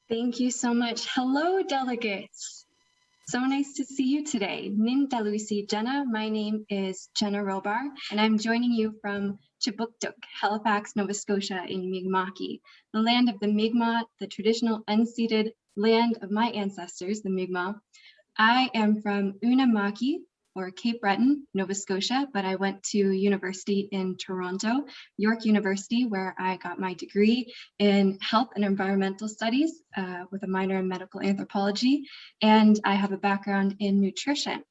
Thank you so much. Hello, delegates. So nice to see you today. Nin Talusi Jenna. My name is Jenna Robar, and I'm joining you from Chipuktuk, Halifax, Nova Scotia in Mi'kmaq, the land of the Mi'kmaq, the traditional unceded land of my ancestors, the Mi'kmaq. I am from Unamaki, or Cape Breton, Nova Scotia, but I went to university in Toronto, York University, where I got my degree in health and environmental studies with a minor in medical anthropology, and I have a background in nutrition.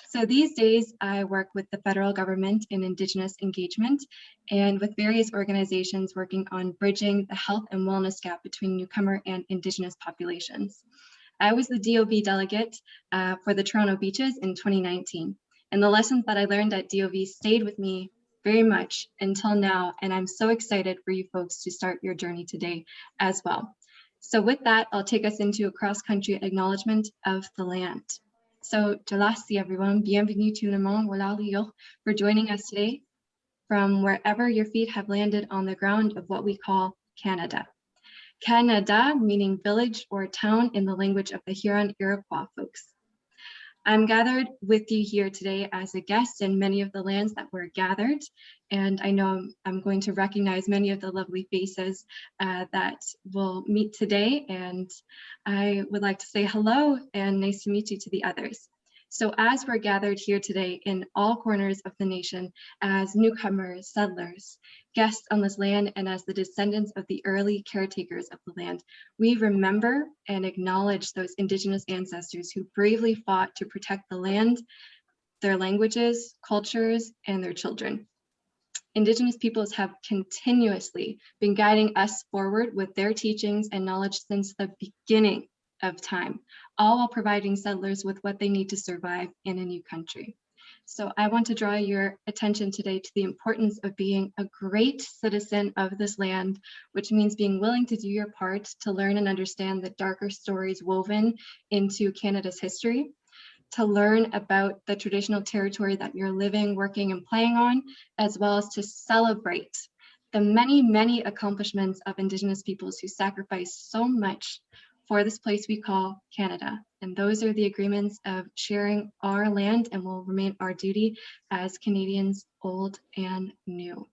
So these days I work with the federal government in Indigenous engagement and with various organizations working on bridging the health and wellness gap between newcomer and Indigenous populations. I was the DOV delegate for the Toronto Beaches in 2019, and the lessons that I learned at DOV stayed with me very much until now, and I'm so excited for you folks to start your journey today as well. So with that, I'll take us into a cross-country acknowledgement of the land. So, Jalasi everyone, bienvenue to Le Monde Walaliyo for joining us today from wherever your feet have landed on the ground of what we call Canada. Canada, meaning village or town in the language of the Huron Iroquois folks. I'm gathered with you here today as a guest in many of the lands that were gathered, and I know I'm going to recognize many of the lovely faces that will meet today, and I would like to say hello and nice to meet you to the others. So as we're gathered here today in all corners of the nation as newcomers, settlers, guests on this land, and as the descendants of the early caretakers of the land, we remember and acknowledge those Indigenous ancestors who bravely fought to protect the land, their languages, cultures, and their children. Indigenous peoples have continuously been guiding us forward with their teachings and knowledge since the beginning of time, all while providing settlers with what they need to survive in a new country. So I want to draw your attention today to the importance of being a great citizen of this land, which means being willing to do your part to learn and understand the darker stories woven into Canada's history, to learn about the traditional territory that you're living, working, and playing on, as well as to celebrate the many, many accomplishments of Indigenous peoples who sacrificed so much for this place we call Canada. And those are the agreements of sharing our land and will remain our duty as Canadians old and new.